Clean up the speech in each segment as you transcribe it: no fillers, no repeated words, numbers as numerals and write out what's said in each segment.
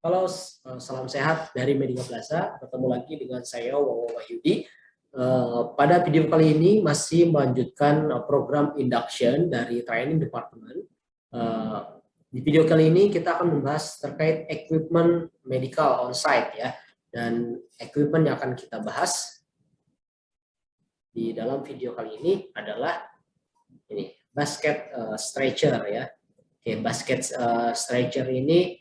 Halo, salam sehat dari Medika Plaza. Bertemu lagi dengan saya, Wawo Wahyudi. Pada video kali ini masih melanjutkan program induction dari training department. Eh, di video kali ini kita akan membahas terkait equipment medical on-site ya. Dan equipment yang akan kita bahas di dalam video kali ini adalah ini basket stretcher ya. Oke, basket stretcher ini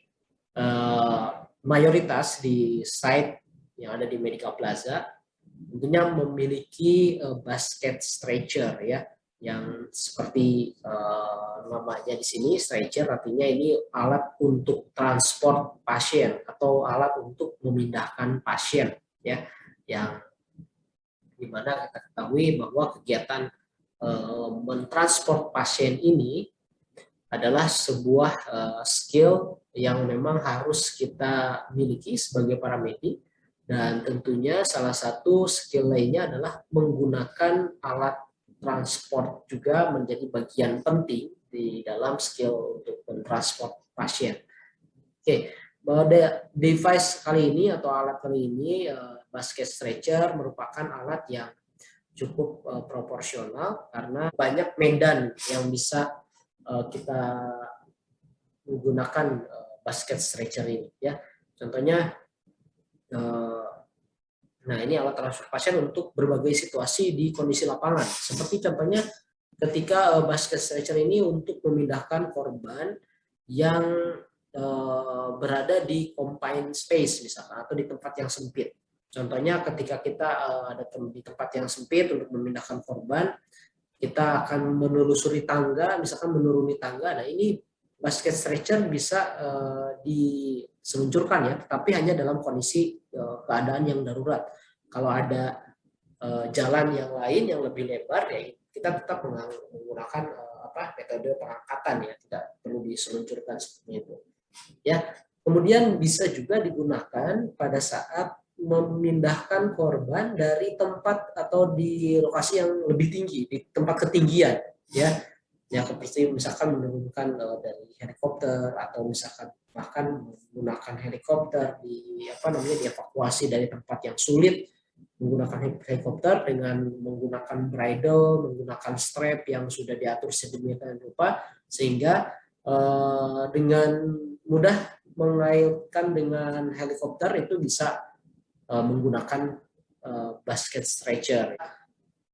mayoritas di site yang ada di Medical Plaza tentunya memiliki basket stretcher ya, yang seperti namanya di sini stretcher, artinya ini alat untuk transport pasien atau alat untuk memindahkan pasien ya, yang dimana kita ketahui bahwa kegiatan mentransport pasien ini adalah sebuah skill yang memang harus kita miliki sebagai para medik, dan tentunya salah satu skill lainnya adalah menggunakan alat transport juga menjadi bagian penting di dalam skill untuk mentransport pasien. Oke, device kali ini atau alat kali ini basket stretcher merupakan alat yang cukup proporsional karena banyak medan yang bisa kita menggunakan basket stretcher ini ya. Contohnya nah ini alat transfer pasien untuk berbagai situasi di kondisi lapangan. Seperti contohnya ketika basket stretcher ini untuk memindahkan korban yang berada di confined space misalkan, atau di tempat yang sempit. Contohnya ketika kita ada di tempat yang sempit untuk memindahkan korban, kita akan menelusuri tangga, misalkan menuruni tangga. Nah ini basket stretcher bisa diseluncurkan ya, tetapi hanya dalam kondisi keadaan yang darurat. Kalau ada jalan yang lain yang lebih lebar, ya kita tetap menggunakan metode pengangkatan ya, tidak perlu diseluncurkan seperti itu. Ya, kemudian bisa juga digunakan pada saat memindahkan korban dari tempat atau di lokasi yang lebih tinggi, di tempat ketinggian ya, yang seperti misalkan menurunkan dari helikopter, atau misalkan bahkan menggunakan helikopter dievakuasi dari tempat yang sulit menggunakan helikopter dengan menggunakan bridle, menggunakan strap yang sudah diatur sedemikian rupa sehingga dengan mudah mengaitkan dengan helikopter itu bisa menggunakan basket stretcher.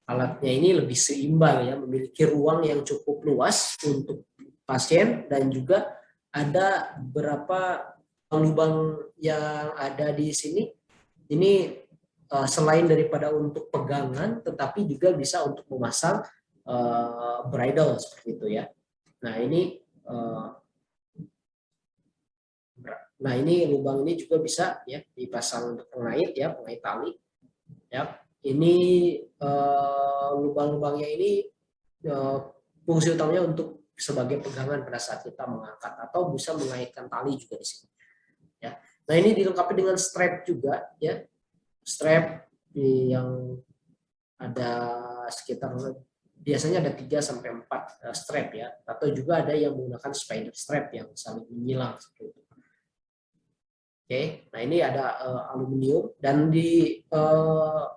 Alatnya ini lebih seimbang ya, memiliki ruang yang cukup luas untuk pasien, dan juga ada beberapa lubang yang ada di sini. Ini selain daripada untuk pegangan, tetapi juga bisa untuk memasang bridle seperti itu ya. Nah ini lubang ini juga bisa ya dipasang untuk pengait ya, pengait tali ya. Ini lubang-lubangnya ini fungsi utamanya untuk sebagai pegangan pada saat kita mengangkat, atau bisa mengaitkan tali juga di sini ya. Nah ini dilengkapi dengan strap juga ya, strap yang ada sekitar, biasanya ada 3 sampai 4 strap ya, atau juga ada yang menggunakan spider strap yang saling menyilang seperti itu. Oke, nah ini ada aluminium, dan di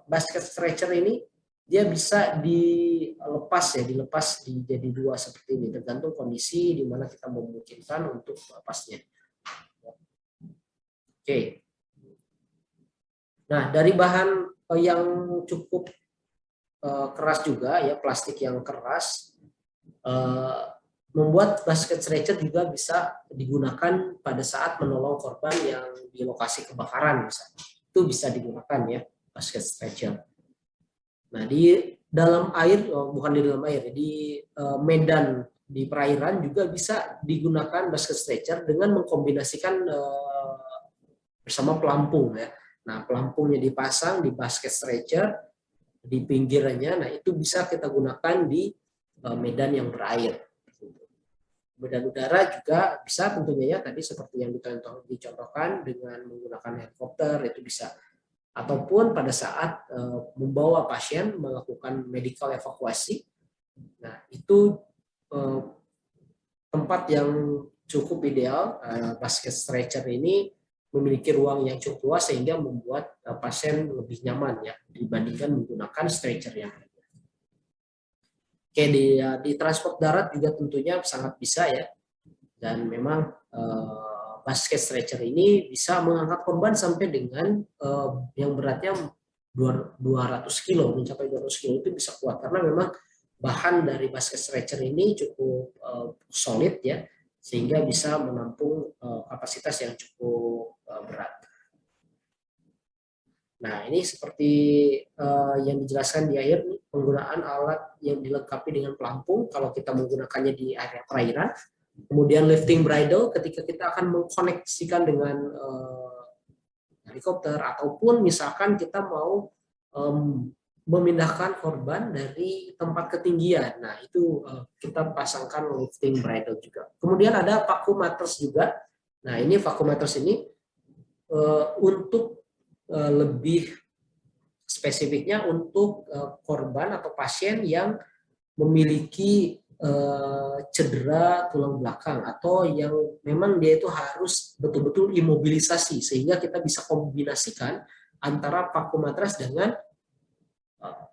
basket stretcher ini dia bisa dilepas jadi 2 seperti ini, tergantung kondisi di mana kita memungkinkan untuk melepasnya. Oke. Nah, dari bahan yang cukup keras juga ya, plastik yang keras, membuat basket stretcher juga bisa digunakan pada saat menolong korban yang di lokasi kebakaran misalnya. Itu bisa digunakan ya basket stretcher. Nah, di dalam air, bukan di dalam air, di medan di perairan juga bisa digunakan basket stretcher dengan mengkombinasikan bersama pelampung ya. Nah, pelampungnya dipasang di basket stretcher di pinggirnya. Nah, itu bisa kita gunakan di medan yang berair. Medan udara juga bisa tentunya ya, tadi seperti yang dicontohkan dengan menggunakan helikopter itu bisa, ataupun pada saat membawa pasien melakukan medical evakuasi. Nah itu tempat yang cukup ideal basket stretcher ini memiliki ruang yang cukup luas sehingga membuat pasien lebih nyaman ya dibandingkan menggunakan stretcher yang lainnya. Oke, di transport darat juga tentunya sangat bisa ya, dan memang basket stretcher ini bisa mengangkat korban sampai dengan yang beratnya 200 kilo, mencapai 200 kilo itu bisa kuat karena memang bahan dari basket stretcher ini cukup solid ya, sehingga bisa menampung kapasitas yang cukup berat. Nah, ini seperti yang dijelaskan di akhir, penggunaan alat yang dilengkapi dengan pelampung kalau kita menggunakannya di area perairan. Kemudian lifting bridle ketika kita akan mengkoneksikan dengan helikopter, ataupun misalkan kita mau memindahkan korban dari tempat ketinggian. Nah, itu kita pasangkan lifting bridle juga. Kemudian ada vacuum matters juga. Nah, ini vacuum matters ini untuk lebih spesifiknya untuk korban atau pasien yang memiliki cedera tulang belakang atau yang memang dia itu harus betul-betul imobilisasi, sehingga kita bisa kombinasikan antara vacuum matras dengan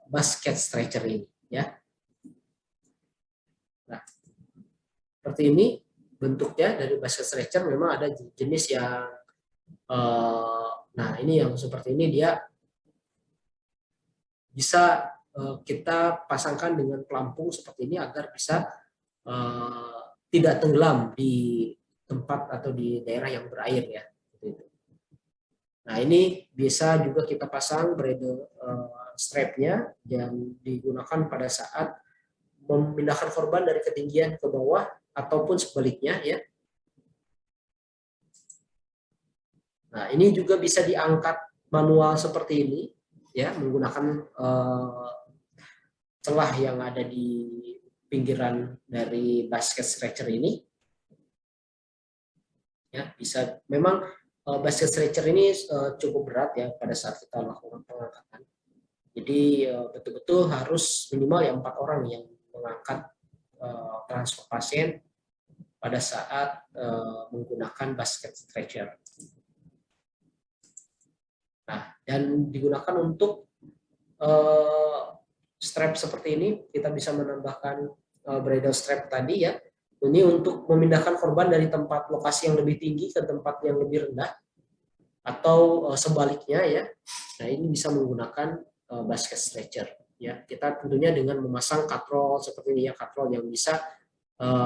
basket stretcher ini ya. Nah, seperti ini bentuknya dari basket stretcher. Memang ada jenis yang nah, ini yang seperti ini, dia bisa kita pasangkan dengan pelampung seperti ini agar bisa tidak tenggelam di tempat atau di daerah yang berair ya. Nah, ini bisa juga kita pasang bridle strapnya yang digunakan pada saat memindahkan korban dari ketinggian ke bawah ataupun sebaliknya ya. Nah, ini juga bisa diangkat manual seperti ini ya, menggunakan celah yang ada di pinggiran dari basket stretcher ini. Ya, bisa. Memang basket stretcher ini cukup berat ya pada saat kita lakukan pengangkatan. Jadi betul-betul harus minimal ya 4 orang yang mengangkat transfer pasien pada saat menggunakan basket stretcher. Nah, dan digunakan untuk strap seperti ini. Kita bisa menambahkan bridle strap tadi ya. Ini untuk memindahkan korban dari tempat lokasi yang lebih tinggi ke tempat yang lebih rendah atau sebaliknya ya. Nah, ini bisa menggunakan basket stretcher ya. Kita tentunya dengan memasang katrol seperti ini ya, katrol yang bisa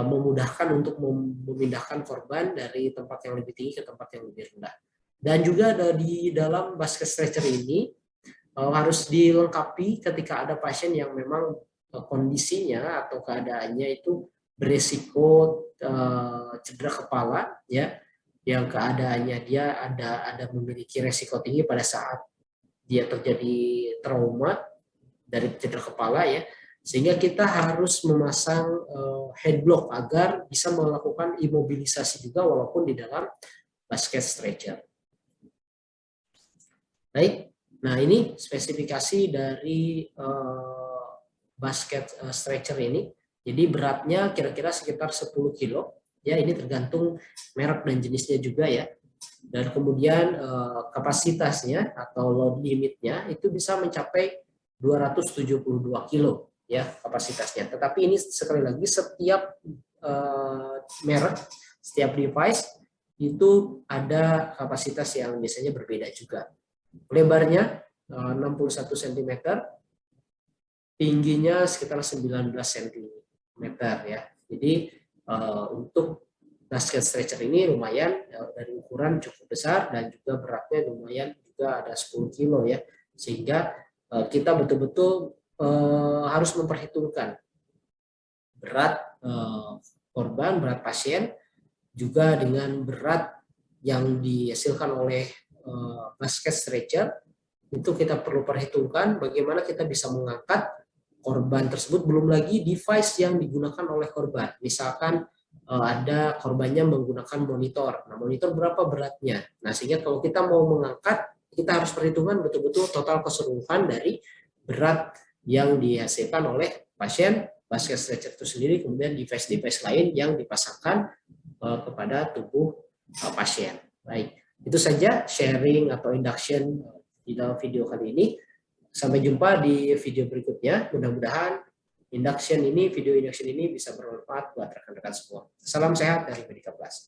memudahkan untuk memindahkan korban dari tempat yang lebih tinggi ke tempat yang lebih rendah. Dan juga ada di dalam basket stretcher ini harus dilengkapi ketika ada pasien yang memang kondisinya atau keadaannya itu beresiko cedera kepala ya, yang keadaannya dia ada memiliki resiko tinggi pada saat dia terjadi trauma dari cedera kepala ya, sehingga kita harus memasang head block agar bisa melakukan imobilisasi juga walaupun di dalam basket stretcher. Baik, nah ini spesifikasi dari basket stretcher ini. Jadi beratnya kira-kira sekitar 10 kilo. Ya, ini tergantung merek dan jenisnya juga ya. Dan kemudian kapasitasnya atau load limitnya itu bisa mencapai 272 kilo ya kapasitasnya. Tetapi ini sekali lagi setiap merek, setiap device itu ada kapasitas yang biasanya berbeda juga. Lebarnya 61 cm, tingginya sekitar 19 cm ya. Jadi untuk basket stretcher ini lumayan dari ukuran cukup besar dan juga beratnya lumayan juga ada 10 kilo ya. Sehingga kita betul-betul harus memperhitungkan berat korban, berat pasien juga dengan berat yang dihasilkan oleh basket stretcher. Itu kita perlu perhitungkan bagaimana kita bisa mengangkat korban tersebut, belum lagi device yang digunakan oleh korban. Misalkan ada korbannya menggunakan monitor. Nah, monitor berapa beratnya? Nah, sehingga kalau kita mau mengangkat, kita harus perhitungan betul-betul total keseluruhan dari berat yang dihasilkan oleh pasien, basket stretcher itu sendiri, kemudian device-device lain yang dipasangkan kepada tubuh pasien. Baik. Itu saja sharing atau induction di dalam video kali ini. Sampai jumpa di video berikutnya. Mudah-mudahan video induction ini bisa bermanfaat buat rekan-rekan semua. Salam sehat dari Medika Plus.